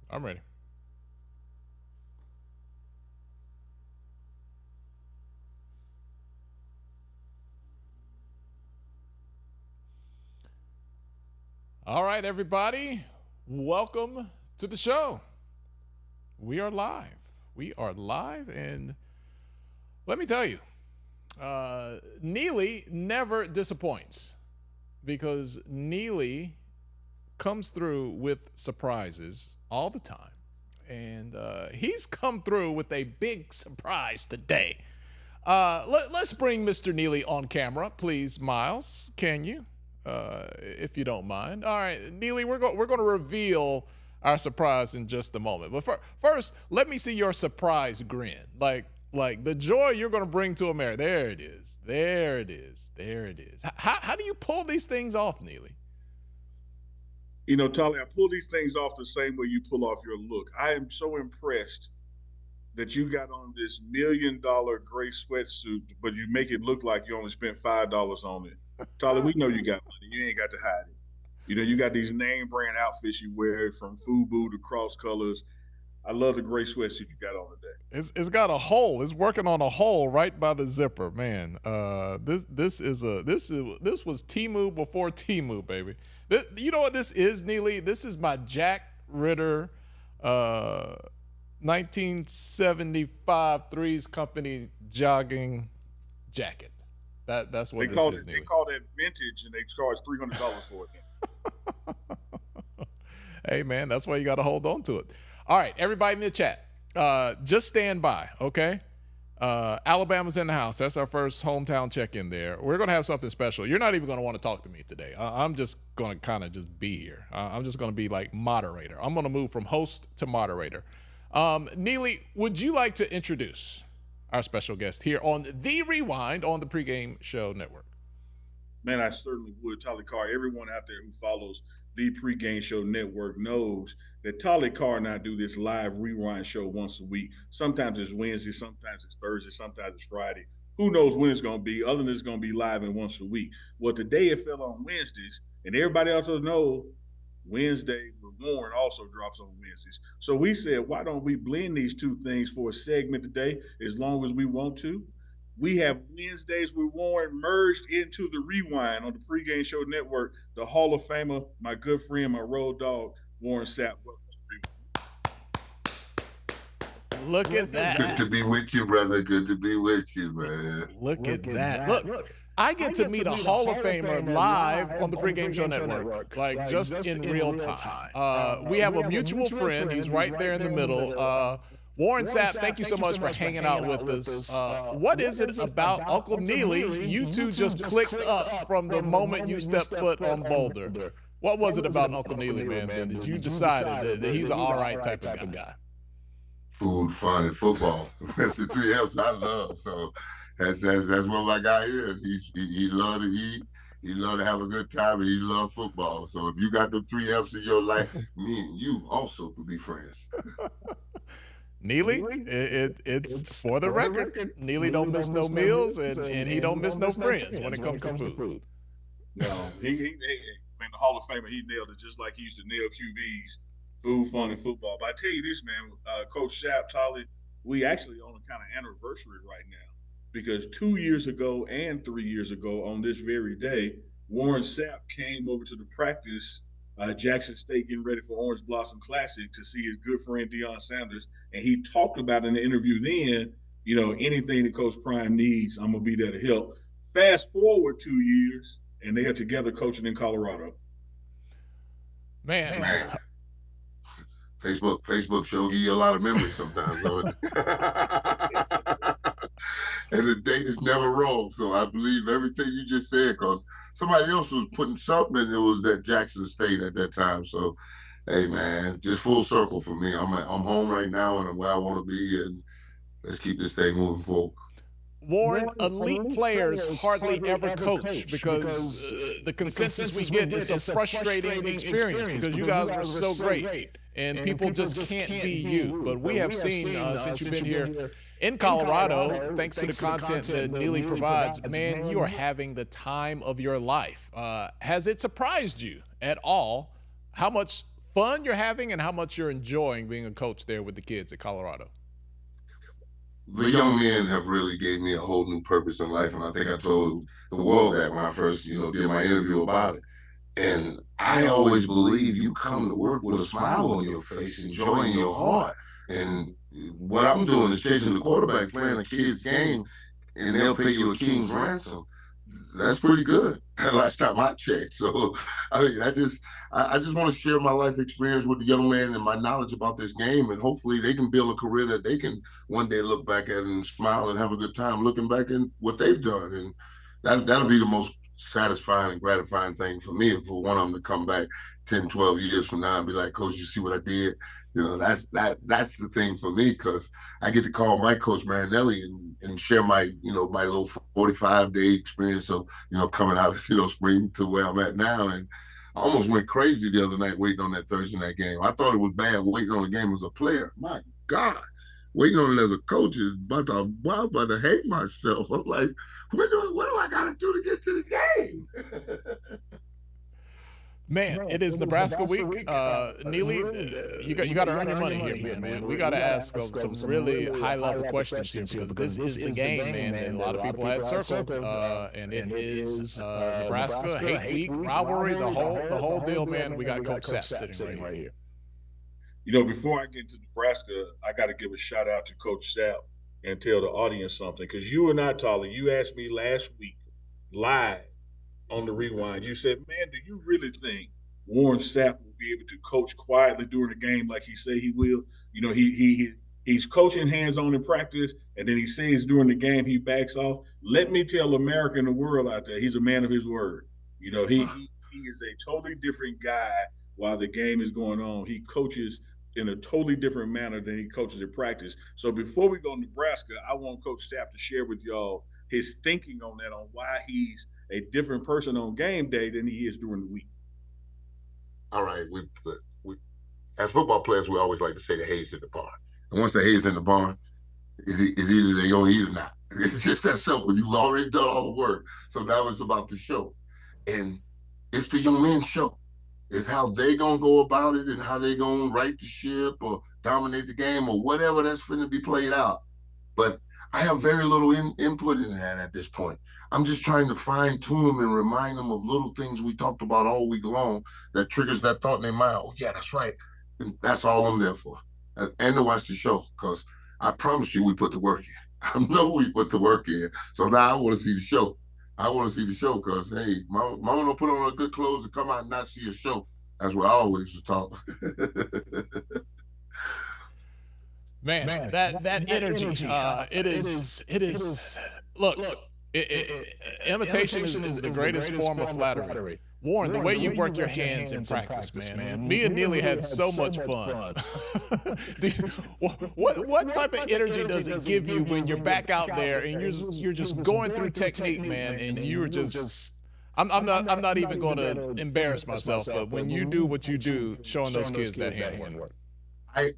I'm ready. All right, everybody. Welcome to the show. We are live. We are live, and let me tell you, Neely never disappoints because Neely comes through with surprises all the time. And he's come through with a big surprise today. Let's bring Mr. Neely on camera, please, Miles. Can you, if you don't mind? All right, Neely, we're going to reveal our surprise in just a moment. But first, let me see your surprise grin. Like the joy you're going to bring to America. There it is. There it is. There it is. How do you pull these things off, Neely? You know, Tolly, I pull these things off the same way you pull off your look. I am so impressed that you got on this $1 million gray sweatsuit, but you make it look like you only spent $5 on it. Tolly, we know you got money. You ain't got to hide it. You know, you got these name brand outfits you wear from FUBU to Cross Colors. I love the gray sweatsuit you got on today. It's got a hole. It's working on a hole right by the zipper, man. This was Temu before Temu, baby. You know what this is, Neely? This is my Jack Ritter 1975 Threes Company jogging jacket. That's what this is, Neely. They call that vintage, and they charge $300 for it. Hey, man, that's why you got to hold on to it. All right, everybody in the chat, just stand by, okay? Alabama's in the house. That's our first hometown check-in there. We're going to have something special. You're not even going to want to talk to me today. I'm just going to kind of just be here. I'm just going to be like moderator. I'm going to move from host to moderator. Neely, would you like to introduce our special guest here on The Rewind on the Pregame Show Network? Man, I certainly would. Tolly Carr, everyone out there who follows the Pregame Show Network knows that Tolly Carr and I do this live rewind show once a week. Sometimes it's Wednesday, sometimes it's Thursday, sometimes it's Friday. Who knows when it's going to be, other than it's going to be live and once a week. Well, today it fell on Wednesdays, and everybody else knows Wednesday with Warren also drops on Wednesdays. So we said, why don't we blend these two things for a segment today as long as we want to? We have Wednesdays with Warren merged into the Rewind on the Pregame Show Network. The Hall of Famer, my good friend, my road dog, Warren Sapp. Look at that. Good to be with you, brother. Good to be with you, man. Look at that. Look, I get to meet a Hall of Famer live on the Pregame Show Network, like just in real time. We have a mutual friend. He's right there in the middle. Warren Sapp, thank you so much for hanging out with us. What is it about Uncle Neely? You two just clicked up from the moment you stepped foot on Boulder. What was it about Uncle Neely, man, that you decided that he's an all right type of guy? Food, fun, and football. That's the three F's I love. So that's what my guy is. He loved to eat. He loved to have a good time, and he loved football. So if you got the three F's in your life, me and you also could be friends. Neely, it's for the record. Neely don't miss no meals, and he don't miss no friends when it comes to food. No, he man, the Hall of Famer, he nailed it just like he used to nail QBs, food, fun, and football. But I tell you this, man, Coach Sapp, Tolly, we actually on a kind of anniversary right now because 2 years ago and 3 years ago on this very day, Warren Sapp came over to the practice Jackson State getting ready for Orange Blossom Classic to see his good friend Deion Sanders. And he talked about in the interview then, you know, anything that Coach Prime needs, I'm going to be there to help. Fast forward 2 years, and they are together coaching in Colorado. Man. Facebook show give you a lot of memories sometimes. And the date is never wrong. So I believe everything you just said because somebody else was putting something and it was that Jackson State at that time. So, hey, man, just full circle for me. I'm home right now and I'm where I want to be, and let's keep this thing moving forward. Warren, elite players hardly ever coach because the consensus we get is a frustrating experience because you guys were so great and people just can't be you. But we have seen since you've been here in Colorado, thanks to the content that Neely provides, man, you are having the time of your life. Has it surprised you at all how much fun you're having and how much you're enjoying being a coach there with the kids at Colorado. The young men have really gave me a whole new purpose in life, and I think I told the world that when I first, did my interview about it. And I always believe you come to work with a smile on your face, enjoying your heart. And what I'm doing is chasing the quarterback, playing a kid's game, and they'll pay you a king's ransom. That's pretty good. Last time I checked. So, I mean, I just want to share my life experience with the young man and my knowledge about this game, and hopefully they can build a career that they can one day look back at and smile and have a good time looking back at what they've done. And that'll be the most satisfying and gratifying thing for me, for one of them to come back 10, 12 years from now and be like, Coach, you see what I did? That's the thing for me, because I get to call my coach Marinelli and share my, my little 45-day experience of, coming out of, spring to where I'm at now. And I almost went crazy the other night waiting on that Thursday night game. I thought it was bad waiting on the game as a player. My God. Waiting on it as a coach is about to hate myself. I'm like, what do I got to do to get to the game? Man, it is Nebraska week. Neely, you got to earn your money here, man. We got to ask some really high-level questions here, because this is the game, man, that a lot of people had circled, and it is Nebraska hate week rivalry, the whole deal, man. We got Coach Sapp sitting right here. Before I get to Nebraska, I got to give a shout out to Coach Sapp and tell the audience something, because you and I, Tolly, you asked me last week live on the Rewind. You said, man, do you really think Warren Sapp will be able to coach quietly during the game like he say he will? He's coaching hands-on in practice, and then he says during the game he backs off. Let me tell America and the world out there, he's a man of his word. He is a totally different guy while the game is going on. He coaches in a totally different manner than he coaches in practice. So before we go to Nebraska, I want Coach Sapp to share with y'all his thinking on that, on why he's a different person on game day than he is during the week. All right. We as football players, we always like to say the hay's in the barn. And once the hay's in the barn, is either they gonna eat or not. It's just that simple. You've already done all the work. So now it's about the show. And it's the young men's show. It's how they gonna go about it and how they gonna right the ship or dominate the game or whatever that's going to be played out. But I have very little input in that at this point. I'm just trying to fine tune them and remind them of little things we talked about all week long that triggers that thought in their mind. Oh yeah, that's right. And that's all I'm there for. And to watch the show, because I promise you we put the work in. I know we put the work in. So now I want to see the show. I want to see the show because, hey, mama don't put on her good clothes to come out and not see a show. That's what I always was taught. Man, that energy, it is. Look, imitation is the greatest form of flattery. Warren, the way you work your hands in practice, man. Me and Neely had so much fun. What type of energy does it give you when you're back out there and you're just going through technique, man, and you're just I'm not even going to embarrass myself, but when you do what you do, showing those kids that handwork.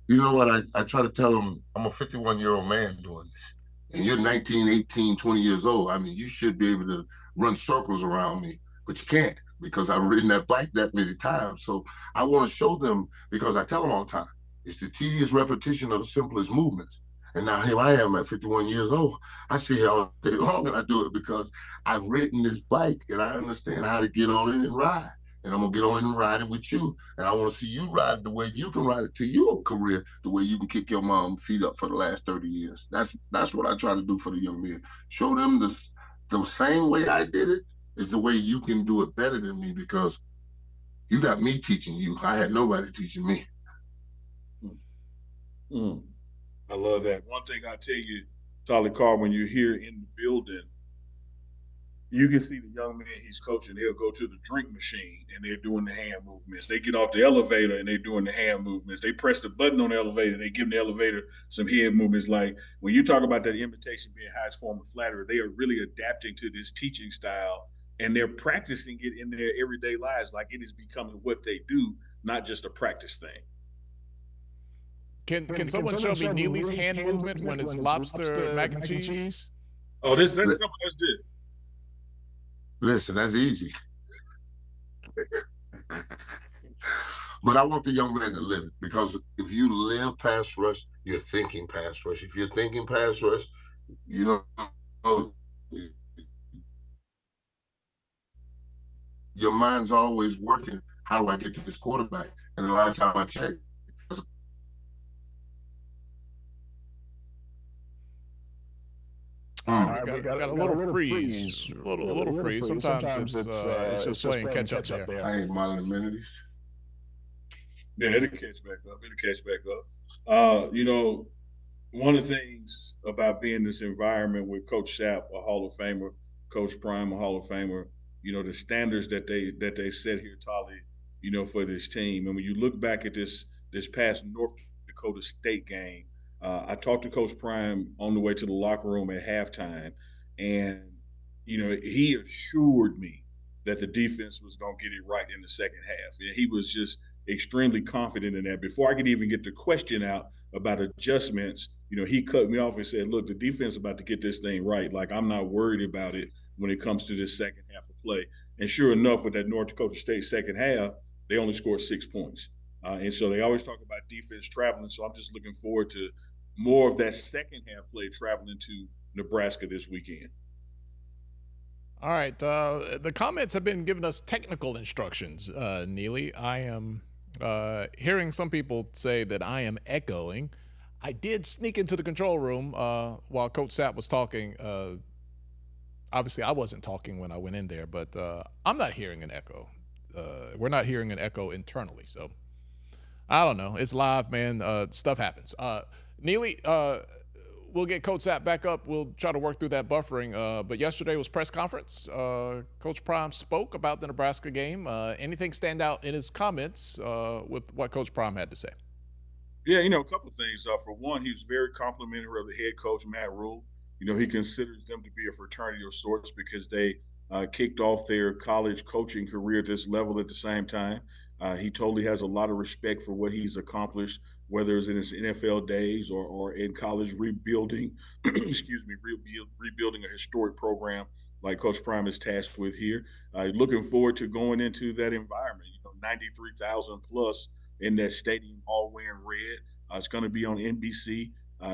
You know what? I try to tell them I'm a 51-year-old man doing this. And you're 19, 18, 20 years old. I mean, you should be able to run circles around me, but you can't because I've ridden that bike that many times. So I want to show them, because I tell them all the time, it's the tedious repetition of the simplest movements. And now here I am at 51 years old. I sit here all day long and I do it because I've ridden this bike and I understand how to get on it and ride. And I'm going to get on it and ride it with you. And I want to see you ride it the way you can ride it to your career, the way you can kick your mom's feet up for the last 30 years. That's what I try to do for the young men. Show them the same way I did it is the way you can do it better than me, because you got me teaching you. I had nobody teaching me. I love that. One thing I tell you, Tolly Carr, when you're here in the building, you can see the young man he's coaching. They'll go to the drink machine and they're doing the hand movements. They get off the elevator and they're doing the hand movements. They press the button on the elevator. They give the elevator some head movements. Like when you talk about that imitation being highest form of flattery, they are really adapting to this teaching style and they're practicing it in their everyday lives. Like it is becoming what they do, not just a practice thing. Can someone show me Neely's hand movement when it's lobster mac and cheese? Oh, that's simple. That's this. Listen, that's easy. But I want the young man to live it, because if you live pass rush, you're thinking pass rush. If you're thinking pass rush, you know, your mind's always working. How do I get to this quarterback? And the last time I checked, we got a little freeze. A little freeze. Sometimes it's just playing catch up there. I ain't minding amenities. Yeah, it'll catch back up. You know, one of the things about being in this environment with Coach Sapp, a Hall of Famer, Coach Prime, a Hall of Famer, you know, the standards that they set here, Tolly, you know, for this team. And when you look back at this past North Dakota State game, I talked to Coach Prime on the way to the locker room at halftime, and you know, he assured me that the defense was going to get it right in the second half. And he was just extremely confident in that. Before I could even get the question out about adjustments, you know, he cut me off and said, "Look, the defense is about to get this thing right. Like, I'm not worried about it when it comes to this second half of play." And sure enough, with that North Dakota State second half, they only scored 6 points. And so they always talk about defense traveling. So I'm just looking forward to more of that second half play traveling to Nebraska this weekend. All right. The comments have been giving us technical instructions, Neely. I am hearing some people say that I am echoing. I did sneak into the control room while Coach Sapp was talking. Obviously, I wasn't talking when I went in there, but I'm not hearing an echo. We're not hearing an echo internally. So I don't know. It's live, man. Stuff happens. Neely, we'll get Coach Sapp back up. We'll try to work through that buffering. But yesterday was press conference. Coach Prime spoke about the Nebraska game. Anything stand out in his comments with what Coach Prime had to say? Yeah, you know, a couple of things. For one, he was very complimentary of the head coach, Matt Rule. You know, he considers them to be a fraternity of sorts because they kicked off their college coaching career at this level at the same time. He totally has a lot of respect for what he's accomplished, whether it's in his NFL days or in college rebuilding, rebuilding a historic program like Coach Prime is tasked with here. Looking forward to going into that environment. You know, 93,000 plus in that stadium, all wearing red. It's going to be on NBC.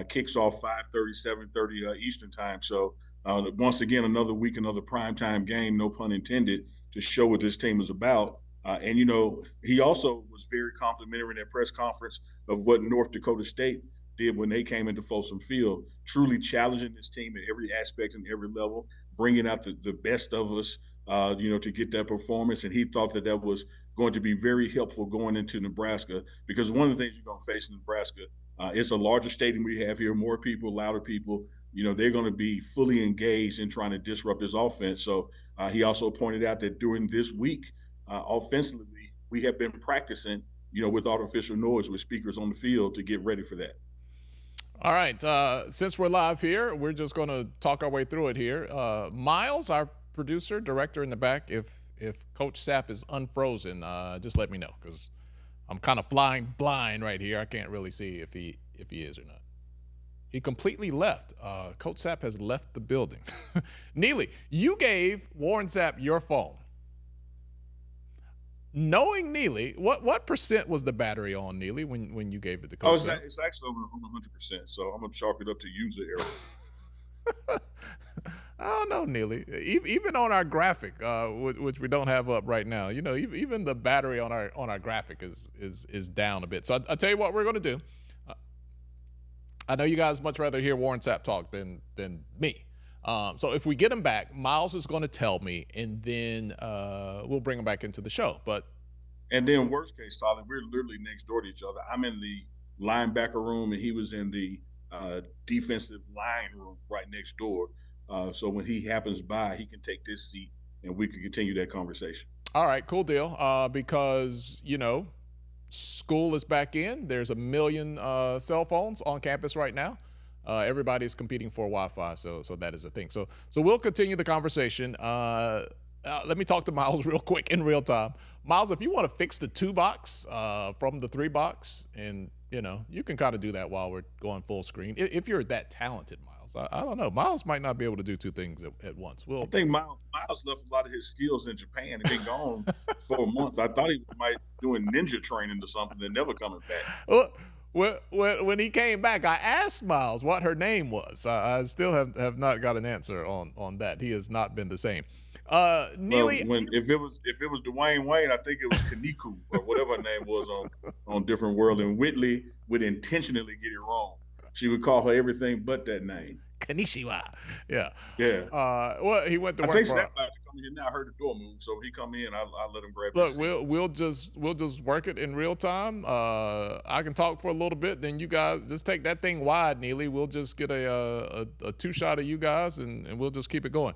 Kicks off 5:30, 7:30 Eastern time. So once again, another week, another primetime game, no pun intended, to show what this team is about. And, you know, he also was very complimentary in that press conference of what North Dakota State did when they came into Folsom Field, truly challenging this team at every aspect and every level, bringing out the best of us, you know, to get that performance. And he thought that was going to be very helpful going into Nebraska, because one of the things you're going to face in Nebraska, it's a larger stadium we have here, more people, louder people. You know, they're going to be fully engaged in trying to disrupt this offense. So he also pointed out that during this week, offensively, we have been practicing, you know, with artificial noise with speakers on the field to get ready for that. All right. Since we're live here, we're just going to talk our way through it here. Miles, our producer, director in the back, if Coach Sapp is unfrozen, just let me know, because I'm kind of flying blind right here. I can't really see if he is or not. He completely left. Coach Sapp has left the building. Neely, you gave Warren Sapp your phone. Knowing Neely, what percent was the battery on, Neely, when you gave it to Coach Sapp? It's actually over 100%, so I'm going to chalk it up to user error. I don't know, Neely. Even on our graphic, which we don't have up right now, you know, even the battery on our graphic is down a bit. So I'll tell you what we're going to do. I know you guys much rather hear Warren Sapp talk than me. So if we get him back, Miles is going to tell me, and then we'll bring him back into the show. And then worst case, Tyler, we're literally next door to each other. I'm in the linebacker room, and he was in the defensive line room right next door. So when he happens by, he can take this seat, and we can continue that conversation. All right, cool deal. Because, you know, school is back in. There's 1 million cell phones on campus right now. Everybody's competing for Wi-Fi, so that is a thing. So we'll continue the conversation. Let me talk to Miles real quick in real time. Miles, if you want to fix the 2 box from the 3 box, and you know, you can kind of do that while we're going full screen if you're that talented, Miles. Miles. I don't know. Miles might not be able to do two things at once. I think Miles left a lot of his skills in Japan and been gone 4 months. I thought he might doing ninja training or something and never coming back. Well, when he came back, I asked Miles what her name was. I still have not got an answer on that. He has not been the same. Neely, well, if it was Dwayne Wayne, I think it was Kaniku or whatever her name was on Different World, and Whitley would intentionally get it wrong. She would call her everything but that name. Kanishiwa. Yeah. Yeah. Well, he went to work. I think Sam about to come in now. I heard the door move, so he come in. I'll let him grab. Look, we'll just work it in real time. I can talk for a little bit, then you guys just take that thing wide, Neely. We'll just get a two shot of you guys, and we'll just keep it going.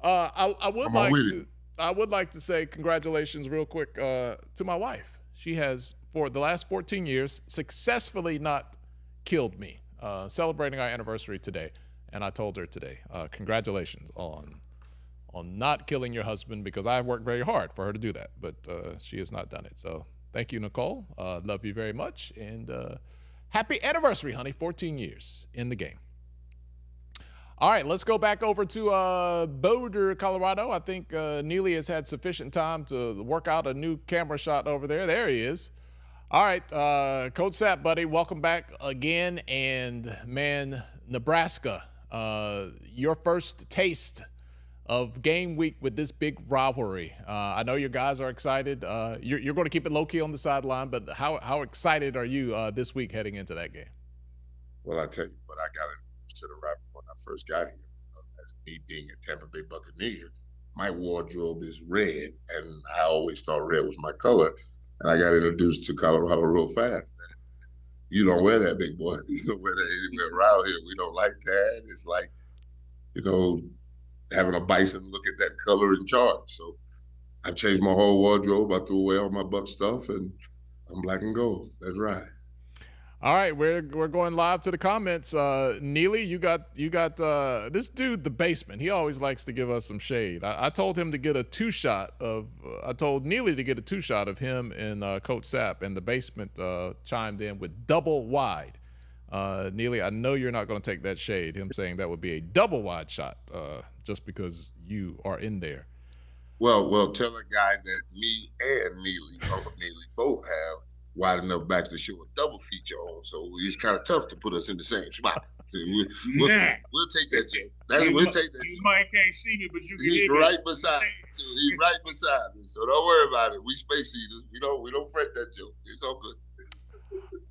I would like to say congratulations real quick to my wife. She has, for the last 14 years, successfully not killed me. Celebrating our anniversary today, and I told her today, congratulations on not killing your husband, because I've worked very hard for her to do that, but she has not done it. So thank you, Nicole. Love you very much, and happy anniversary, honey. 14 years in the game. All right, let's go back over to Boulder, Colorado. I think Neely has had sufficient time to work out a new camera shot over there. There he is. All right, Coach Sapp, buddy, welcome back again. And, man, Nebraska, your first taste of game week with this big rivalry. I know your guys are excited. You're going to keep it low-key on the sideline, but how excited are you this week heading into that game? Well, I tell you what, I got to the rivalry when I first got here. As me being a Tampa Bay Buccaneer, my wardrobe is red, and I always thought red was my color. And I got introduced to Colorado real fast. You don't wear that, big boy. You don't wear that anywhere around here. We don't like that. It's like, having a bison look at that color in charge. So I've changed my whole wardrobe. I threw away all my Buck stuff, and I'm black and gold. That's right. All right, we're going live to the comments. Neely, you got this dude, the basement. He always likes to give us some shade. I told him to get a two-shot of. I told Neely to get a two-shot of him and Coach Sapp, and the basement chimed in with double wide. Neely, I know you're not going to take that shade. Him saying that would be a double wide shot, just because you are in there. Well, tell a guy that me and Neely both have wide enough backs to show a double feature on, so it's kind of tough to put us in the same spot. We'll take that joke. We'll take that. You might can't see me, but you can hear me. He's right beside me, so don't worry about it. We space eaters. We don't fret that joke. It's all good.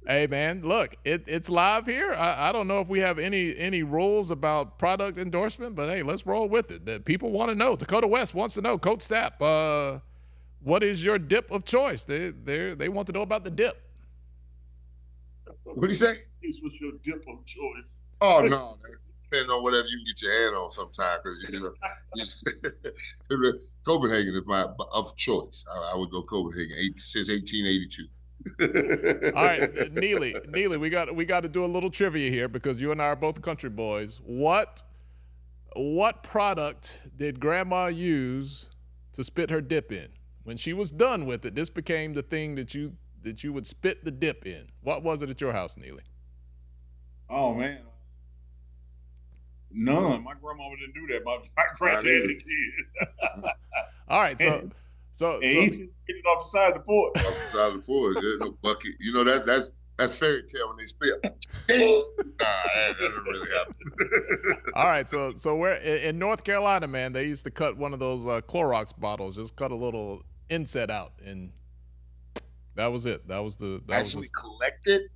Hey man, look, it's live here. I don't know if we have any rules about product endorsement, but hey, let's roll with it. That people want to know. Dakota West wants to know, Coach Sapp, what is your dip of choice? They want to know about the dip. What do you say? This was your dip of choice. Oh no, depending on whatever you can get your hand on sometimes, because Copenhagen is my of choice. I would go Copenhagen since 1882. All right, Neely, we got to do a little trivia here, because you and I are both country boys. What product did Grandma use to spit her dip in? When she was done with it, this became the thing that you would spit the dip in. What was it at your house, Neely? Oh man, none. My grandma didn't do that. My granddad did. All right, so he get it off the side of the porch. Off the side of the porch, there's no bucket. That's fairy tale when they spit. Nah, that doesn't really happen. All right, so we're in North Carolina, man. They used to cut one of those Clorox bottles, just cut a little inset out, and that was it. That was the collected.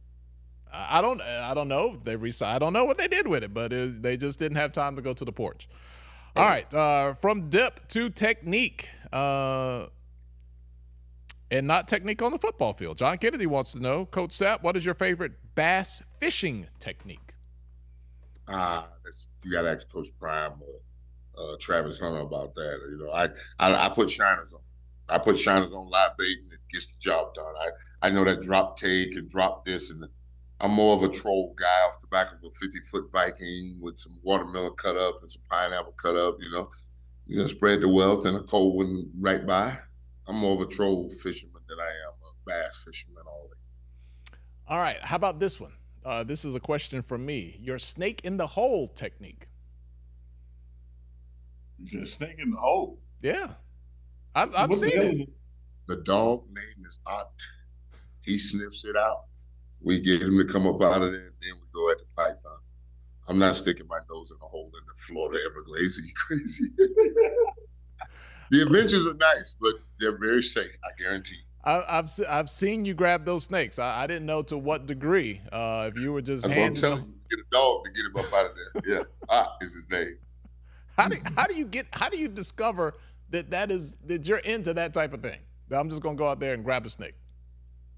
I don't know. I don't know what they did with it, but they just didn't have time to go to the porch. All right, from dip to technique, and not technique on the football field. John Kennedy wants to know, Coach Sapp, what is your favorite bass fishing technique? You got to ask Coach Prime or Travis Hunter about that. I put shiners on. I put shiners on live bait, and it gets the job done. I know that drop take and drop this, and I'm more of a troll guy off the back of a 50-foot Viking with some watermelon cut up and some pineapple cut up. You spread the wealth and a cold one right by. I'm more of a troll fisherman than I am a bass fisherman all day. All right, how about this one? This is a question from me. Your snake in the hole technique. You're a snake in the hole. Yeah. I've seen it. The dog name is Ott. He sniffs it out. We get him to come up out of there, and then we go at the python. I'm not sticking my nose in a hole in the Florida Everglades. Are you crazy? The adventures are nice, but they're very safe, I guarantee you. I've seen you grab those snakes. I didn't know to what degree. If you were just handing I'm telling you, get a dog to get him up out of there. Yeah, Ott is his name. How do you discover that you're into that type of thing? That I'm just gonna go out there and grab a snake.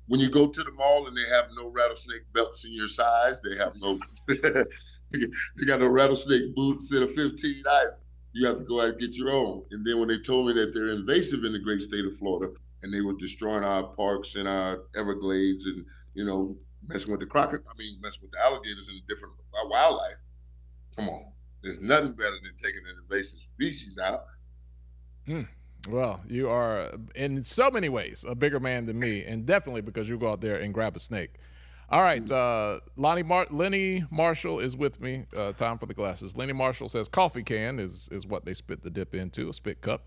When you go to the mall and they have no rattlesnake belts in your size, they have no they got no rattlesnake boots in a 15 item. You have to go out and get your own. And then when they told me that they're invasive in the great state of Florida and they were destroying our parks and our Everglades and, messing with messing with the alligators and the different wildlife. Come on. There's nothing better than taking an invasive species out. Well, you are, in so many ways, a bigger man than me, and definitely because you go out there and grab a snake. All right, Lenny Marshall is with me. Time for the glasses. Lenny Marshall says coffee can is what they spit the dip into, a spit cup.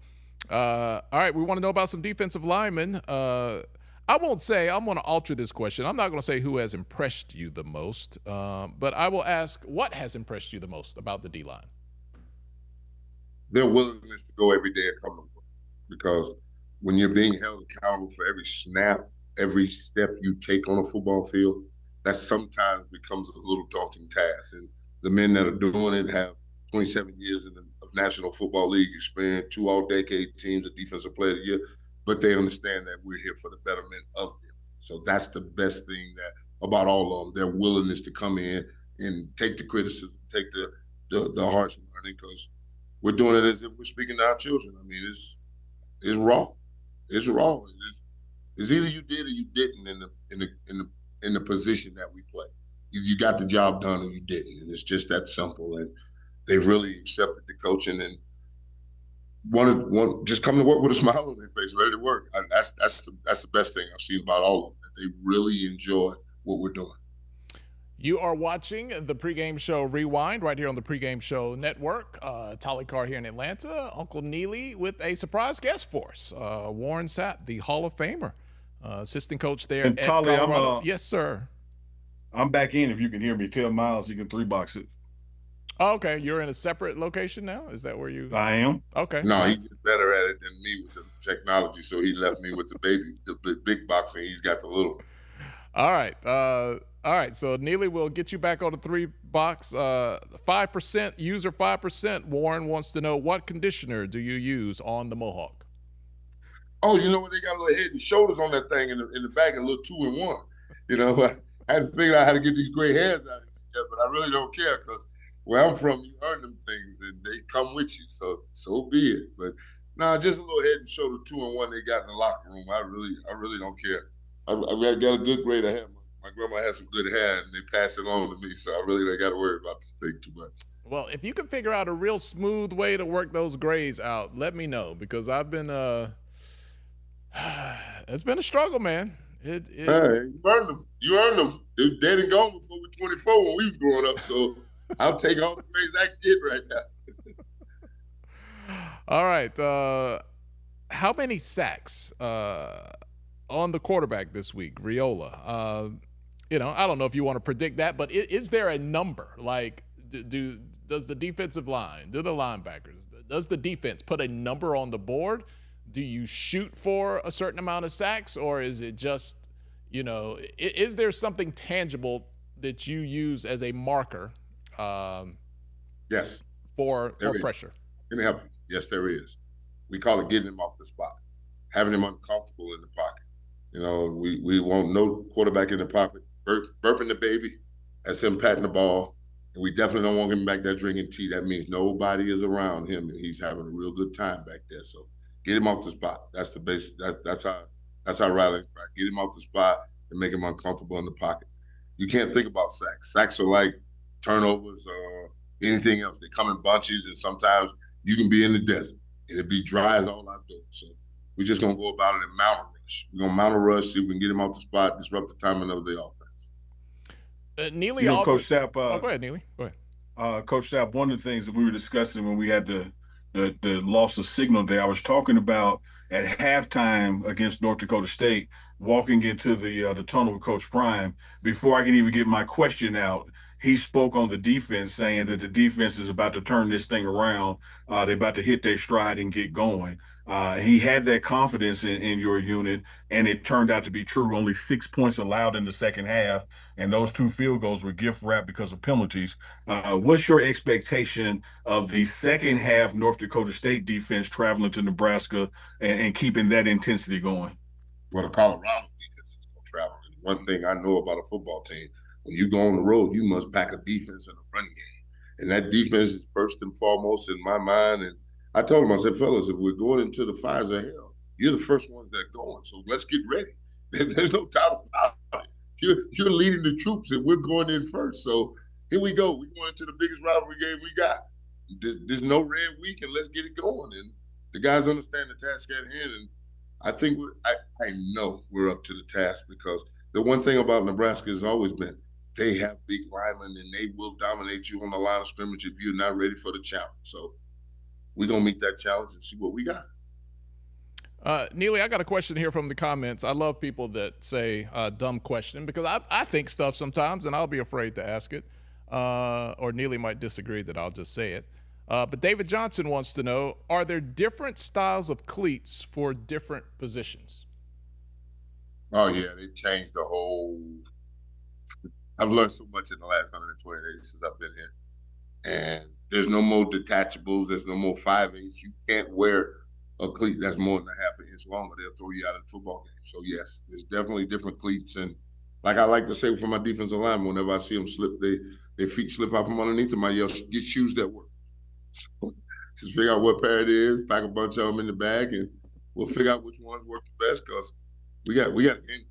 All right, we want to know about some defensive linemen. I'm going to alter this question. I'm not going to say who has impressed you the most, but I will ask what has impressed you the most about the D-line? Their willingness to go every day and come to work. Because when you're being held accountable for every snap, every step you take on a football field, that sometimes becomes a little daunting task. And the men that are doing it have 27 years of National Football League experience, 2 all-decade teams, a defensive player of the year, but they understand that we're here for the betterment of them. So that's the best thing about all of them, their willingness to come in and take the criticism, take the harsh learning, because we're doing it as if we're speaking to our children. I mean, it's raw. It's raw. It's either you did or you didn't in the position that we play. You got the job done or you didn't, and it's just that simple. And they've really accepted the coaching and want just come to work with a smile on their face, ready to work. That's the best thing I've seen about all of them. That they really enjoy what we're doing. You are watching the Pregame Show Rewind right here on the Pregame Show Network. Tolly Carr here in Atlanta. Uncle Neely with a surprise guest for us. Warren Sapp, the Hall of Famer, assistant coach there and at Tolly, Colorado. Yes, sir. I'm back in. If you can hear me, tell Miles you can 3-box it. Oh, okay, you're in a separate location now? Is that where you? I am. Okay. No, he gets better at it than me with the technology, so he left me with the big box, and he's got the little one. All right. So Neely will get you back on the 3-box. 5%, user 5%. Warren wants to know, what conditioner do you use on the Mohawk? Oh, they got a little head and shoulders on that thing in the back, a little 2-in-1. I had to figure out how to get these gray hairs out of here, but I really don't care because where I'm from, you earn them things and they come with you. So be it. But just a little head and shoulder 2-in-1 they got in the locker room. I really don't care. I got a good grade of hair. My grandma has some good hair, and they pass it on to me, so I really don't got to worry about this thing too much. Well, if you can figure out a real smooth way to work those grays out, let me know, because I've been it's been a struggle, man. Hey, you earned them. You earned them. They were dead and gone before we were 24 when we was growing up, so I'll take all the grays I can get right now. All right. How many sacks on the quarterback this week, Riola? I don't know if you want to predict that, but is there a number? Like, does the defensive line, do the linebackers, does the defense put a number on the board? Do you shoot for a certain amount of sacks, or is it just, is there something tangible that you use as a marker? Yes. For pressure. Let me help you. Yes, there is. We call it getting him off the spot, having him uncomfortable in the pocket. We want no quarterback in the pocket, burping the baby, that's him patting the ball, and we definitely don't want him back there drinking tea. That means nobody is around him, and he's having a real good time back there. So get him off the spot. That's the basic. That's our rallying cry. Get him off the spot and make him uncomfortable in the pocket. You can't think about sacks. Sacks are like turnovers or anything else. They come in bunches, and sometimes you can be in the desert. It'll be dry as all outdoors. So we're just going to go about it and mount a rush. We're going to mount a rush, see if we can get him off the spot, disrupt the timing of the offense. Neely, You know, Coach Sapp. go ahead, Neely. Go ahead. Coach Sapp, one of the things that we were discussing when we had the loss of signal there, I was talking about at halftime against North Dakota State, walking into the tunnel with Coach Prime. Before I can even get my question out, he spoke on the defense, saying that the defense is about to turn this thing around. They're about to hit their stride and get going. He had that confidence in your unit, and it turned out to be true. Only 6 points allowed in the second half, and those 2 field goals were gift wrapped because of penalties. What's your expectation of the second half North Dakota State defense traveling to Nebraska and keeping that intensity going? Well, the Colorado defense is going to travel. And one thing I know about a football team, when you go on the road, you must pack a defense and a run game. And that defense is first and foremost in my mind. And I told them, I said, fellas, if we're going into the fires of hell, you're the first ones that are going. So let's get ready. There's no doubt about it. You're leading the troops, and we're going in first. So here we go. We're going into the biggest rivalry game we got. There's no red week, and let's get it going. And the guys understand the task at hand. And I think I know we're up to the task, because the one thing about Nebraska has always been they have big linemen, and they will dominate you on the line of scrimmage if you're not ready for the challenge. So we're going to meet that challenge and see what we got. Neely, I got a question here from the comments. I love people that say dumb question, because I think stuff sometimes, and I'll be afraid to ask it. Or Neely might disagree that I'll just say it. But David Johnson wants to know, are there different styles of cleats for different positions? Oh, yeah, they changed the whole – I've learned so much in the last 120 days since I've been here. And there's no more detachables. There's no more 5/8. You can't wear a cleat that's more than a half an inch longer. They'll throw you out of the football game. So, yes, there's definitely different cleats. And like I like to say for my defensive linemen, whenever I see them slip, their feet slip out from underneath them, I yell, get shoes that work. So just figure out what pair it is, pack a bunch of them in the bag, and we'll figure out which ones work the best, because we got a game.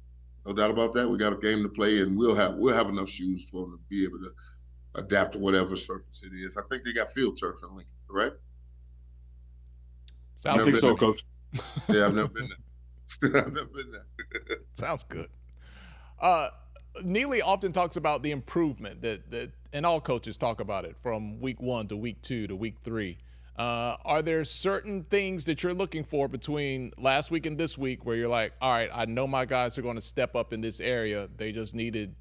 No doubt about that. We got a game to play, and we'll have enough shoes for them to be able to adapt to whatever surface it is. I think they got field turf in Lincoln, right? I think so, Coach. Yeah, I've never been there. I've never been there. Sounds good. Neely often talks about the improvement that and all coaches talk about it from week 1 to week 2 to week 3. Are there certain things that you're looking for between last week and this week where you're like, all right, I know my guys are going to step up in this area. They just needed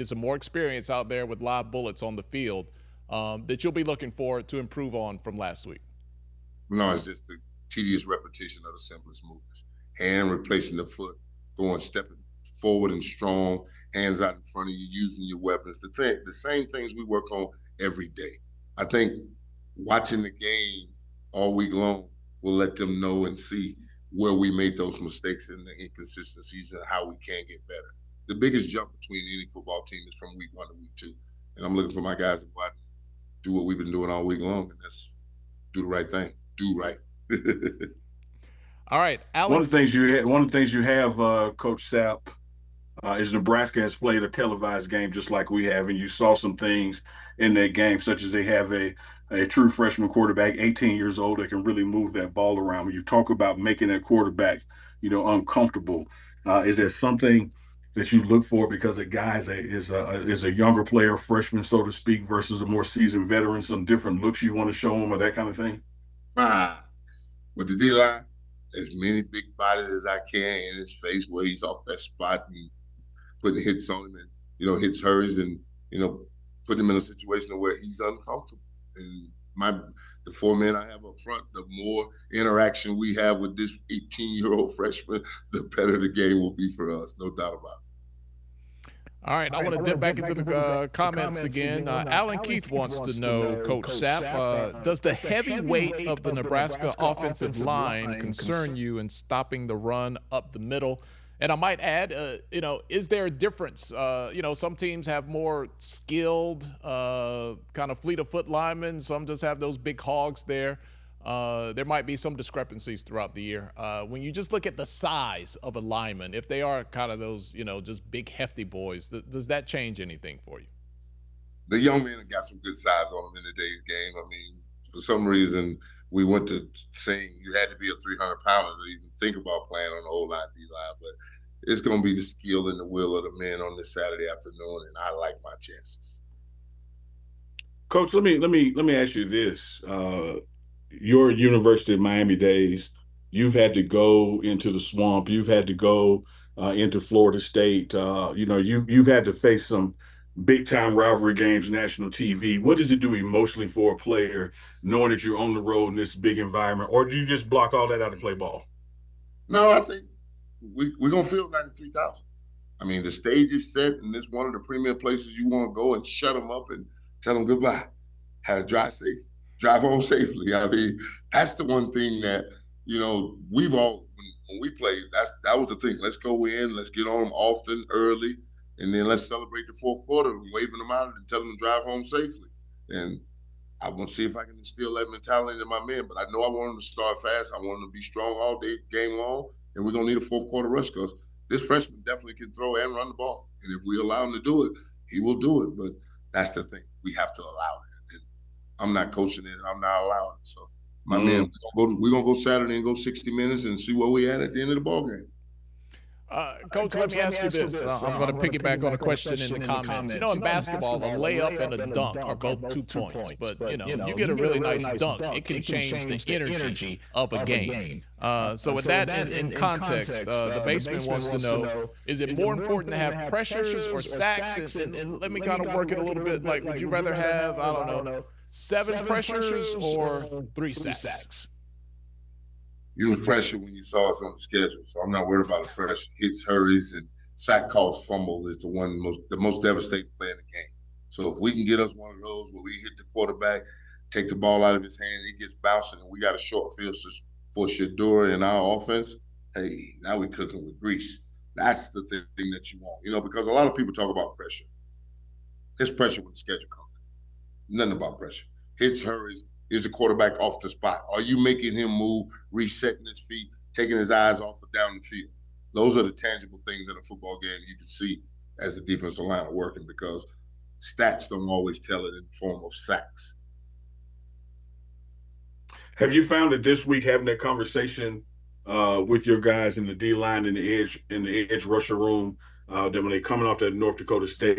some more experience out there with live bullets on the field, that you'll be looking for to improve on from last week? No, it's just the tedious repetition of the simplest movements. Hand replacing the foot, stepping forward and strong, hands out in front of you, using your weapons. The same things we work on every day. I think watching the game all week long will let them know and see where we made those mistakes and the inconsistencies and how we can get better. The biggest jump between any football team is from week 1 to week 2. And I'm looking for my guys to go out and do what we've been doing all week long, and that's do the right thing. Do right. All right, Alan. One of the things you have, Coach Sapp, is Nebraska has played a televised game just like we have, and you saw some things in that game, such as they have a true freshman quarterback, 18 years old, that can really move that ball around. When you talk about making that quarterback, uncomfortable, is there something that you look for because a guy is a younger player, freshman, so to speak, versus a more seasoned veteran, some different looks you want to show him or that kind of thing? With the D-line, as many big bodies as I can in his face where he's off that spot and putting hits on him and, hits hurries and, put him in a situation where he's uncomfortable. And the 4 men I have up front, the more interaction we have with this 18-year-old freshman, the better the game will be for us, no doubt about it. All right, I want to dip back into the comments again. Alan Keith wants to know, Coach Sapp, does the heavy weight of the Nebraska offensive line concern you in stopping the run up the middle? And I might add, is there a difference? Some teams have more skilled kind of fleet of foot linemen. Some just have those big hogs there. There might be some discrepancies throughout the year. When you just look at the size of a lineman, if they are kind of those, just big hefty boys, does that change anything for you? The young men have got some good size on them in today's game. I mean, for some reason, we went to saying you had to be a 300-pounder to even think about playing on the O-line, D-line. But it's going to be the skill and the will of the men on this Saturday afternoon, and I like my chances. Coach, let me ask you this: your University of Miami days, you've had to go into the swamp, you've had to go into Florida State. You've had to face some big time rivalry games, national TV. What does it do emotionally for a player knowing that you're on the road in this big environment, or do you just block all that out and play ball? No, I think we're going to feel 93,000. I mean, the stage is set, and it's one of the premier places you want to go and shut them up and tell them goodbye. Drive home safely. I mean, that's the one thing that, we've all, when we played, that was the thing. Let's go in, let's get on them often, early, and then let's celebrate the fourth quarter, waving them out and tell them to drive home safely. And I want to see if I can instill that mentality in my men, but I know I want them to start fast. I want them to be strong all day, game long, and we're going to need a fourth quarter rush because this freshman definitely can throw and run the ball. And if we allow him to do it, he will do it. But that's the thing. We have to allow it. And I'm not coaching it. I'm not allowing it. So, my man, we're going to go Saturday and go 60 minutes and see where we at the end of the ball game. Coach, let me ask you this. I'm going to piggyback on a question in the comments. In basketball, a layup and a dunk are both 2 points. But, you get a really nice dunk, it can change the energy of a game. So with that in context, the baseman wants to know, is it more important to have pressures or sacks? And let me kind of work it a little bit. Like, would you rather have, I don't know, 7 pressures or 3 sacks? You was pressure when you saw us on the schedule, so I'm not worried about the pressure. Hits, hurries, and sack calls, fumble is the most devastating play in the game. So if we can get us one of those where we hit the quarterback, take the ball out of his hand, he gets bouncing, and we got a short field for Shador in our offense, hey, now we're cooking with grease. That's the thing that you want, because a lot of people talk about pressure. There's pressure when the schedule comes. Nothing about pressure. Hits, hurries. Is the quarterback off the spot? Are you making him move, resetting his feet, taking his eyes off of down the field? Those are the tangible things in a football game you can see as the defensive line are working because stats don't always tell it in the form of sacks. Have you found that this week having that conversation with your guys in the D line and the edge rusher room, that when they're coming off that North Dakota State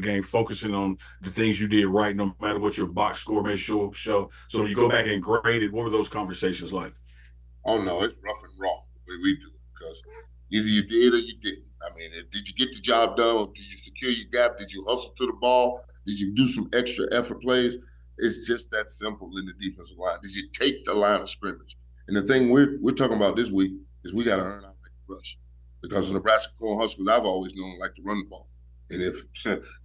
game, focusing on the things you did right, no matter what your box score may show. So when you go back and grade it, what were those conversations like? Oh, no, it's rough and raw the way we do it because either you did or you didn't. I mean, did you get the job done or did you secure your gap? Did you hustle to the ball? Did you do some extra effort plays? It's just that simple in the defensive line. Did you take the line of scrimmage? And the thing we're talking about this week is we got to earn our right to rush. Because the Nebraska Cornhuskers, I've always known, like to run the ball. And if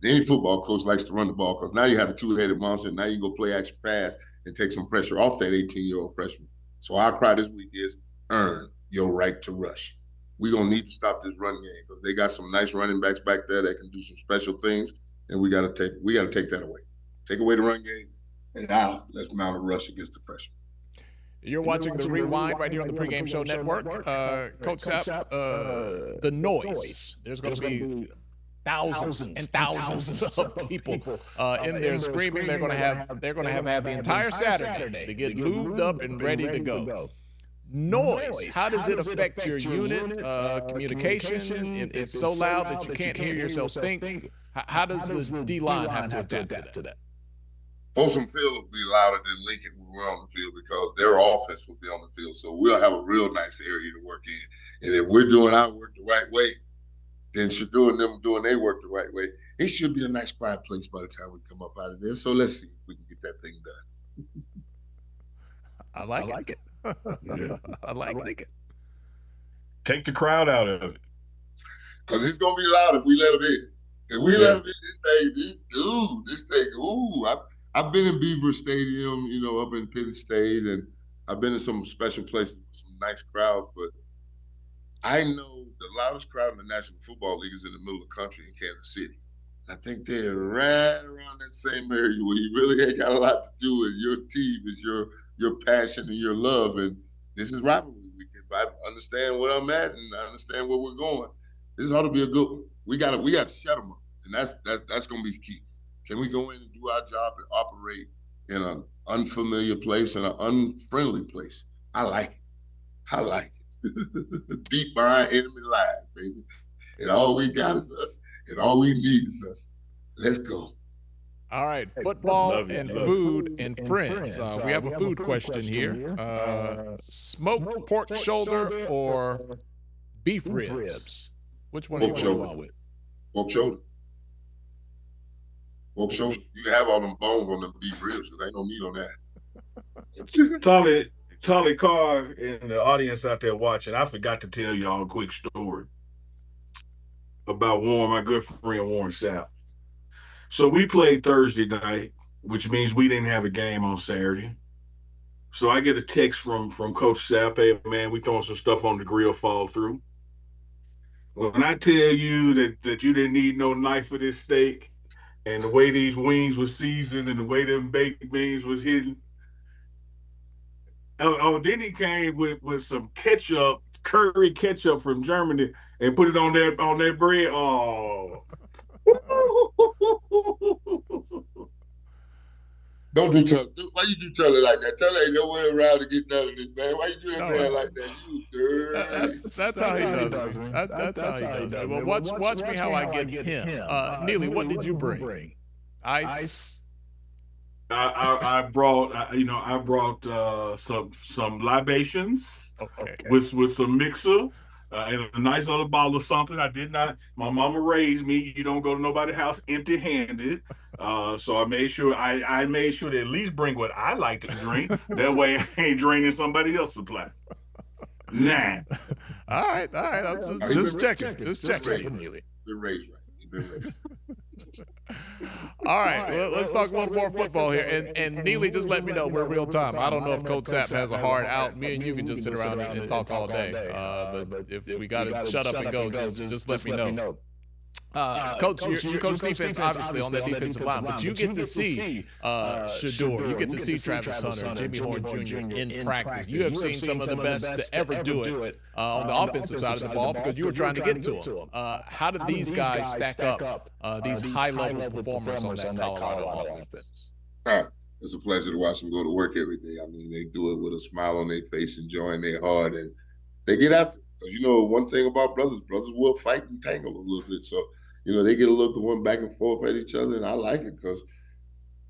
any football coach likes to run the ball, because now you have a two-headed monster, now you can go play action pass and take some pressure off that 18-year-old freshman. So our cry this week is earn your right to rush. We're going to need to stop this run game because they got some nice running backs back there that can do some special things, and we got to take that away. Take away the run game, and now let's mount a rush against the freshmen. You're watching the Rewind right here on the Pregame Show Network. Coach Sapp, the noise. There's going to be thousands and thousands of people in there screaming. They're going to have the entire Saturday to get lubed up and ready to go. Noise. How does it affect your unit communication? If it's so loud that you can't hear yourself think, how does the D-line have to adapt to that? Folsom Field will be louder than Lincoln when we're on the field because their offense will be on the field. So we'll have a real nice area to work in. And if we're doing our work the right way, then Shador and them doing their work the right way, it should be a nice quiet place by the time we come up out of there. So let's see if we can get that thing done. I like it. Yeah. I like it. Take the crowd out of it. Because it's going to be loud if we let them in. If we let them in, this thing, I've been in Beaver Stadium, up in Penn State, and I've been in some special places with some nice crowds, but I know the loudest crowd in the National Football League is in the middle of the country in Kansas City. I think they're right around that same area where you really ain't got a lot to do, and your team is your passion and your love, and this is rivalry weekend. I understand where I'm at, and I understand where we're going. This ought to be a good one. We got to shut them up, and that's going to be the key. Can we go in and do our job and operate in an unfamiliar place and an unfriendly place? I like it. Deep behind enemy lines. baby. And all we got is us. And all we need is us. Let's go. All right, football and food and friends. We have a food question here. Smoked pork shoulder or beef ribs? Which one do you want to go on with? Pork shoulder. Pork shoulder. You can have all them bones on them beef ribs because ain't no meat on that. Tolly Carr and the audience out there watching, I forgot to tell y'all a quick story about my good friend Warren Sapp. So we played Thursday night, which means we didn't have a game on Saturday. So I get a text from Coach Sapp, hey, man, we throwing some stuff on the grill, fall through. When I tell you that you didn't need no knife for this steak, and the way these wings were seasoned and the way them baked beans was hidden. Then he came with some ketchup, curry ketchup from Germany, and put it on their bread. Oh. Don't do tell. Why you do tell it like that? Tell her ain't no way around to get none of this, man. Why you do that man like that? You dirty. That's how he does it. That's how he does it. Well, watch me how I get him. Neely, what did you bring? Ice. I brought some libations with some mixer. And a nice little bottle of something. I did not. My mama raised me. You don't go to nobody's house empty-handed. So I made sure I made sure to at least bring what I like to drink. That way I ain't draining somebody else's supply. Nah. All right. I'm just checking. Just checking. Been raised right. All right, let's talk a little more football here. And Neely, just let me know we're real time. I don't know if Coach Sapp has a hard out. Me and you can just sit around and talk all day. But if we got to shut up and go, just let me know. Coach, you coach defense, obviously, on that defensive line, but you get to see Shedeur, you get to see Travis Hunter, Jimmy Horn Jr. in practice. You have seen some of the best to ever do it on the offensive side of the ball because you were trying to get to them. How did these guys stack up, these high-level performers on that Colorado offense? It's a pleasure to watch them go to work every day. I mean, they do it with a smile on their face, enjoying their heart, and they get after it. You know, one thing about brothers will fight and tangle a little bit. So, you know, they get a little going back and forth at each other, and I like it because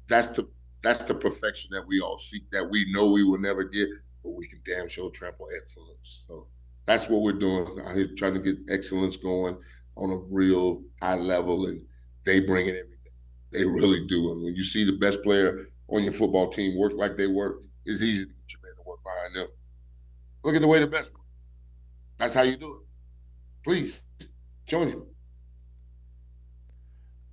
that's the perfection that we all seek, that we know we will never get, but we can damn sure trample excellence. So that's what we're doing out here, trying to get excellence going on a real high level, and they bring it every day. They really do. And when you see the best player on your football team work like they work, it's easy to get your man to work behind them. Look at the way the best work. That's how you do it. Please, join him.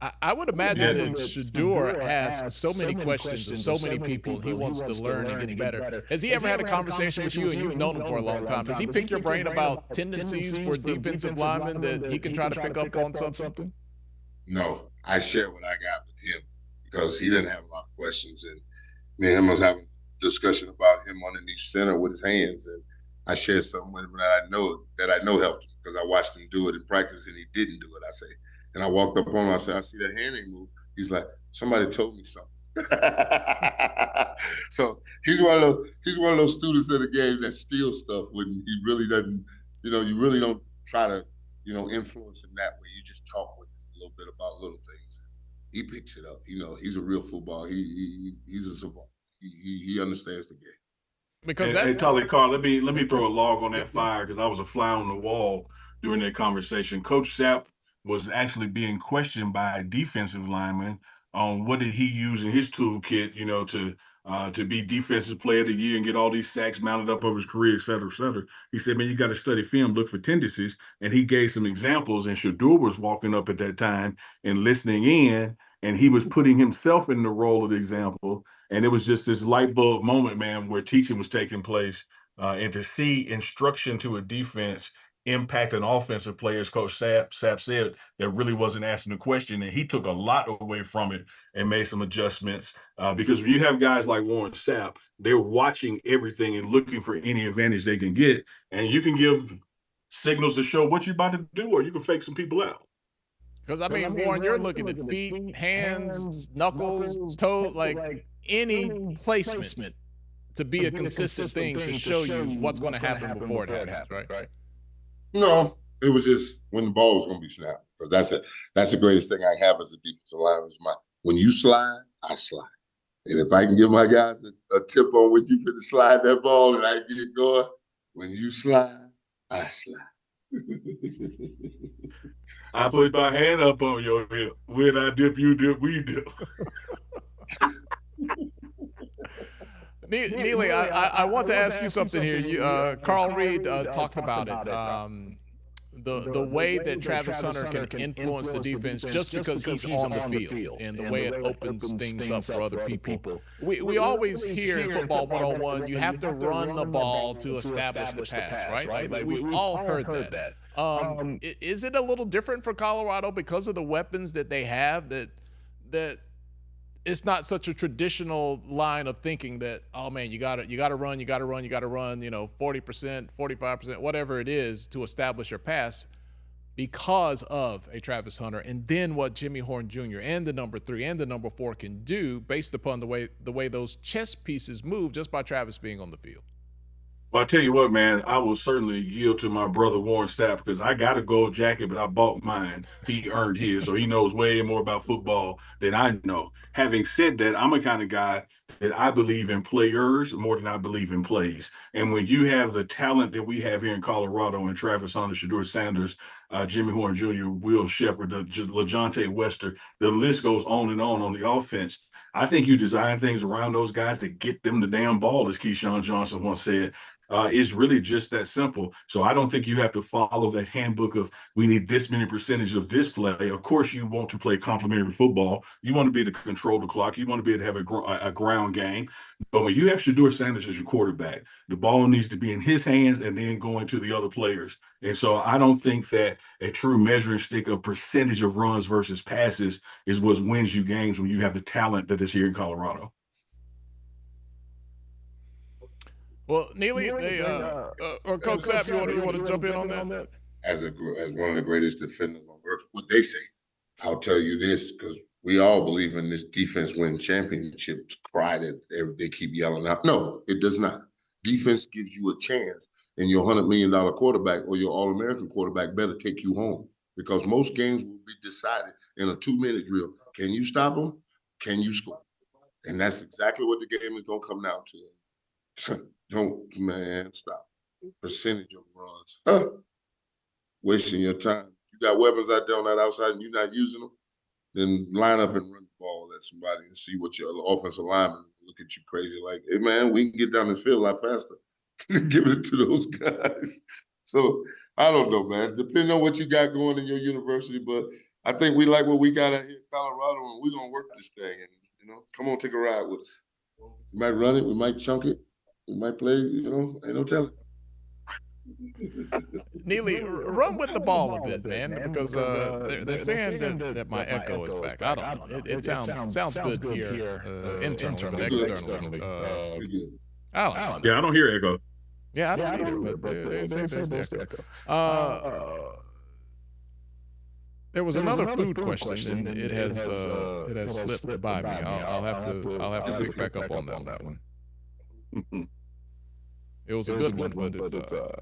I would imagine that Shedeur asks so many questions to so many people. He wants to learn and get better. Has he ever had a conversation with you, and you've known him for a long time? Does he pick your brain about tendencies for defensive linemen that he can try to pick up on something? No, I share what I got with him because he didn't have a lot of questions. And me and him was having a discussion about him underneath center with his hands. And I shared something with him that I know helped him because I watched him do it in practice and he didn't do it. I say, and I walked up on him. I said, I see that hand ain't move. He's like, somebody told me something. So he's one of those students of the game that steals stuff when he really doesn't. You know, you really don't try to, influence him that way. You just talk with him a little bit about little things. He picks it up. You know, he's a real football. He's a savant. He understands the game. Because hey, Tolly Carr, let me throw a log on that fire because I was a fly on the wall during that conversation. Coach Sapp was actually being questioned by a defensive lineman on what did he use in his toolkit, to be defensive player of the year and get all these sacks mounted up over his career, et cetera, et cetera. He said, man, you got to study film, look for tendencies. And he gave some examples, and Shedeur was walking up at that time and listening in, and he was putting himself in the role of the example. And it was just this light bulb moment, man, where teaching was taking place, and to see instruction to a defense impact an offensive player, as Coach Sapp said, that really wasn't asking the question. And he took a lot away from it and made some adjustments. Because when you have guys like Warren Sapp, they're watching everything and looking for any advantage they can get. And you can give signals to show what you're about to do, or you can fake some people out. Because, Warren, you're looking at feet, hands, knuckles, toes, like any placement to be a consistent thing to show you what's going to happen before it happens, right? No, It was just when the ball was going to be snapped. Because that's the greatest thing I have as a defensive lineman is when you slide, I slide. And if I can give my guys a tip on when you finna slide that ball and I get going, when you slide, I slide. I put my hand up on your hip. When I dip, you dip, we dip. Neely, I want to ask you something here. Carl Reed talked about it. The way that Travis Hunter can influence the defense just because he's on the field and the way it opens things up for other people. We always hear in football 101, you have to run the ball to establish the pass, right? Like we've all heard that. Is it a little different for Colorado because of the weapons that they have that it's not such a traditional line of thinking that, oh man, you gotta run, 40%, 45%, whatever it is to establish your pass because of a Travis Hunter, and then what Jimmy Horn Jr. and the number 3 and the number 4 can do based upon the way those chess pieces move just by Travis being on the field. Well, I tell you what, man, I will certainly yield to my brother Warren Sapp because I got a gold jacket, but I bought mine. He earned his, so he knows way more about football than I know. Having said that, I'm a kind of guy that I believe in players more than I believe in plays. And when you have the talent that we have here in Colorado and Travis Hunter, Shedeur Sanders, Jimmy Horn Jr., Will Shepard, LaJohntay Wester, the list goes on the offense. I think you design things around those guys to get them the damn ball, as Keyshawn Johnson once said. It's really just that simple. So I don't think you have to follow that handbook of we need this many percentage of this play. Of course, you want to play complementary football. You want to be able to control the clock. You want to be able to have a ground game. But when you have Shedeur Sanders as your quarterback, the ball needs to be in his hands and then going to the other players. And so I don't think that a true measuring stick of percentage of runs versus passes is what wins you games when you have the talent that is here in Colorado. Well, Neely, or Coach Sapp, you want to jump in on that? As one of the greatest defenders on earth, what they say, I'll tell you this because we all believe in this defense win championships cry that they keep yelling out. No, it does not. Defense gives you a chance, and your $100 million quarterback or your All-American quarterback better take you home because most games will be decided in a 2-minute drill. Can you stop them? Can you score? And that's exactly what the game is going to come down to. Don't, man, stop. Percentage of runs. Wasting your time. You got weapons out there on that outside and you're not using them, then line up and run the ball at somebody and see what your offensive lineman look at you crazy like, hey, man, we can get down the field a lot faster. Give it to those guys. So, I don't know, man. Depending on what you got going in your university, but I think we like what we got out here in Colorado, and we're going to work this thing. And, come on, take a ride with us. We might run it. We might chunk it. We might play, ain't no telling. Neely, run with the ball a bit, man, because they're saying that my echo is back. I don't know. It sounds good here, internally, but externally. I don't know. Yeah, I don't hear echo. Yeah, I don't either, but they say there's the echo. There was another food question, and it has slipped by me. I'll have to pick back up on that one. It was a good one, but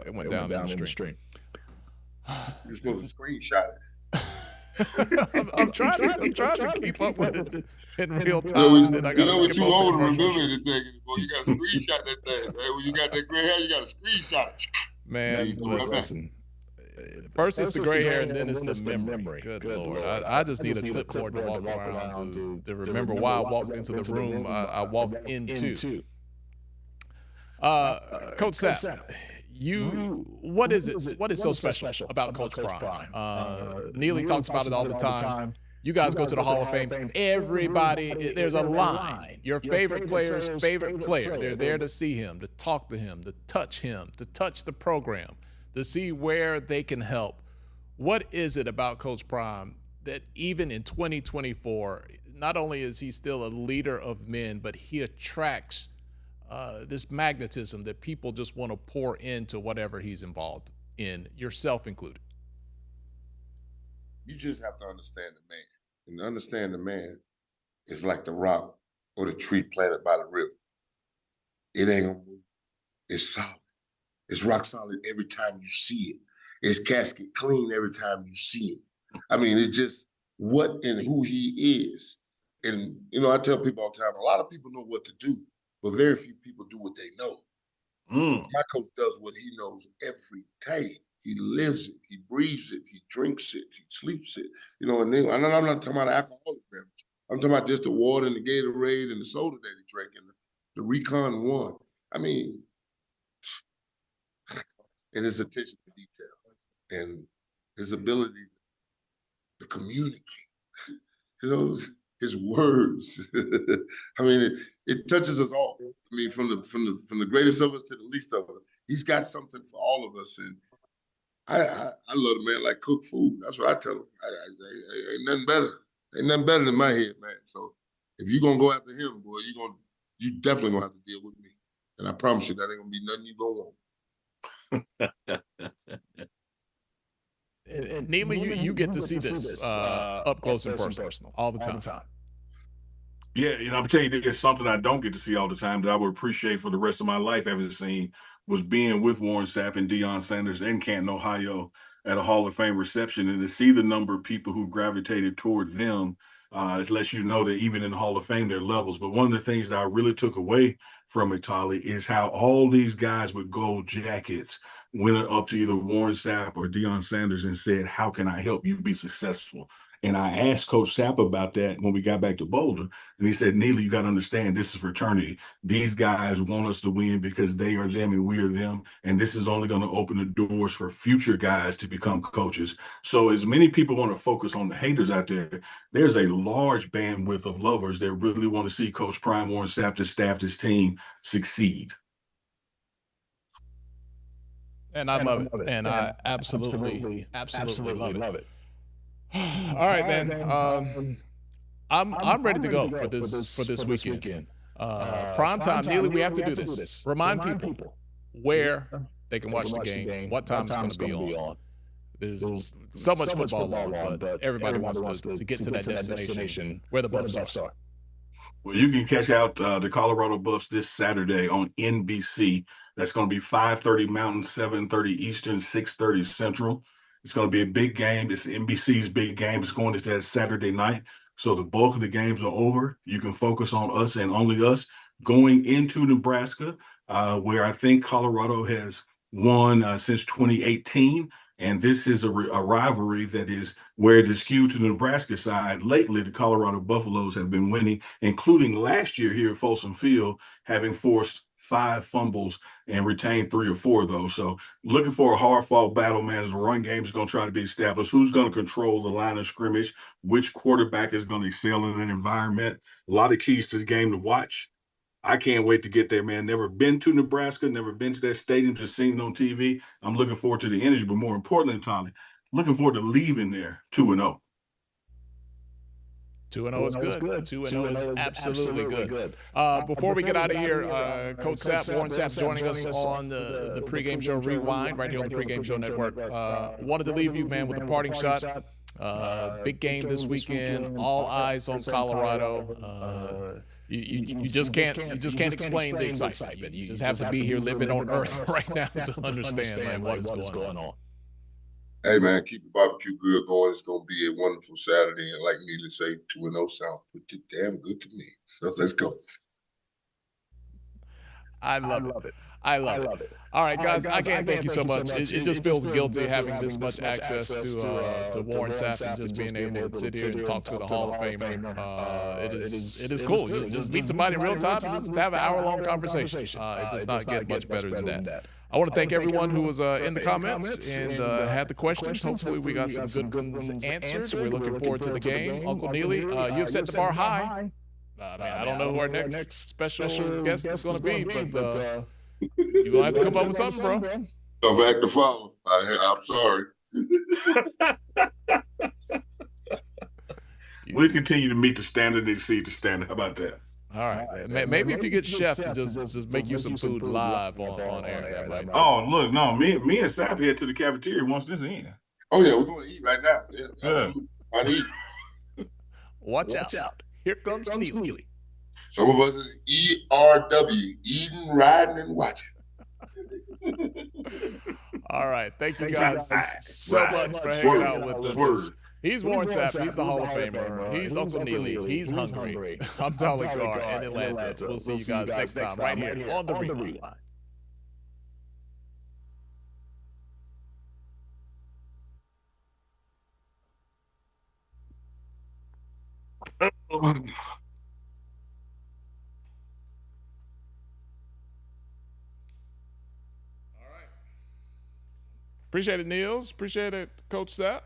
it went down in the stream. You're supposed to screenshot it. I'm trying to keep up with it in real time. You know what you want to remember is that well, you got to screenshot that thing. When you got that gray hair, you got to screenshot it. Man, listen. First it's the gray hair, and then it's the memory. Good Lord. I just need a clipboard to walk around to remember why I walked into the room I walked into. Coach Sapp, what is so special about Coach Prime? Neely talks about it all the time. You guys go to the Hall of Fame. Everybody, there's a line. Your favorite player's favorite player. They're there to see him, to talk to him, to touch the program, to see where they can help. What is it about Coach Prime that even in 2024, not only is he still a leader of men, but he attracts this magnetism that people just want to pour into whatever he's involved in, yourself included? You just have to understand the man. And to understand the man is like the rock or the tree planted by the river. It ain't gonna move. It's solid. It's rock solid every time you see it. his casket clean every time you see him. I mean, it's just what and who he is. And, I tell people all the time, a lot of people know what to do, but very few people do what they know. My coach does what he knows every day. He lives it. He breathes it. He drinks it. He sleeps it. And then I'm not talking about alcoholic beverage. I'm talking about just the water and the Gatorade and the soda that he drank and the Recon 1. I mean, and his attention to detail and his ability to communicate. His words. I mean, it touches us all. I mean, from the greatest of us to the least of us. He's got something for all of us, and I love a man like cook food. That's what I tell him. Ain't nothing better. Ain't nothing better than my head, man. So if you're gonna go after him, boy, you definitely gonna have to deal with me. And I promise you that ain't gonna be nothing you gonna want. And Neely, you get to see this up close and personal all the time. Yeah, I'm telling you, there's something I don't get to see all the time that I would appreciate for the rest of my life having seen was being with Warren Sapp and Deion Sanders in Canton, Ohio at a Hall of Fame reception, and to see the number of people who gravitated toward them. It lets you know that even in the Hall of Fame, there are levels. But one of the things that I really took away from it, Tolly, is how all these guys with gold jackets went up to either Warren Sapp or Deion Sanders and said, "How can I help you be successful?" And I asked Coach Sapp about that when we got back to Boulder, and he said, "Neely, you got to understand, this is fraternity. These guys want us to win because they are them and we are them, and this is only going to open the doors for future guys to become coaches." So as many people want to focus on the haters out there, there's a large bandwidth of lovers that really want to see Coach Prime Warren Sapp, this staff, this team succeed. And I love it. And I absolutely love it. All right, man. I'm ready to go for this weekend. Prime time, Neely, we have to do this. Remind people where they can watch the game, what time it's going to be on. There's so much football on, but everybody wants to get to that destination where the Buffs are. Well, you can catch out the Colorado Buffs this Saturday on NBC. That's going to be 5:30 Mountain, 7:30 Eastern, 6:30 Central. It's going to be a big game. It's NBC's big game. It's going to that Saturday night. So the bulk of the games are over. You can focus on us and only us going into Nebraska, where I think Colorado has won since 2018. And this is a rivalry that is where it is skewed to the Nebraska side. Lately, the Colorado Buffaloes have been winning, including last year here at Folsom Field, having forced 5 fumbles and retained 3 or 4 of those. So looking for a hard-fought battle, man, as the run game is going to try to be established. Who's going to control the line of scrimmage? Which quarterback is going to excel in that environment? A lot of keys to the game to watch. I can't wait to get there, man. Never been to Nebraska, never been to that stadium, just seen it on TV. I'm looking forward to the energy, but more importantly, Tommy, looking forward to leaving there 2-0. 2-0 is good. 2-0 is absolutely good. Before we get out of here, Coach Sapp, Warren Sapp, joining us on the Pregame Show Rewind right here on the Pregame Show Network. Wanted to leave you, man, with a parting shot. Big game this weekend. All eyes on Colorado. You just can't explain the excitement. You just have to be here living on Earth right now to understand, man, what is going on. Hey, man, keep the barbecue grill going. It's going to be a wonderful Saturday. And like Neely say, 2-0 sounds pretty damn good to me. So let's go. I love it. All right, guys, again, thank you so much. It just feels guilty having this much access to Warren Sapp and just being able to sit here and talk to the Hall of Famer. It is cool. Just meet somebody in real time and just have an hour-long conversation. It does not get much better than that. I want to thank everyone who was in the comments and had the questions. Hopefully, we got some good ones answered. We're looking forward to the game. Uncle Neely, you have set the bar high. I don't know who our next special guest is going to be, but you're going to have to come up with something, bro. Tough act to follow. I'm sorry. We continue to meet the standard and exceed the standard. How about that? All right. Maybe if you get Chef to just make you some food live on air. That oh, look, no, me and Sapp head to the cafeteria once this ends. Oh, yeah, we're going to eat right now. Yeah, absolutely. I'd eat. Watch out. Here comes Neely. Some of us is ERW, eating, riding, and watching. All right. Thank you guys so Right. much for hanging out Swerve. with us. Swerve. He's Warren Sapp. He's the Hall of Famer. He's Uncle Neely. He's hungry. I'm Tyler Carr in Atlanta. We'll see you guys next time right here on The Rewind. Oh. Appreciate it, Niels. Appreciate it, Coach Sapp.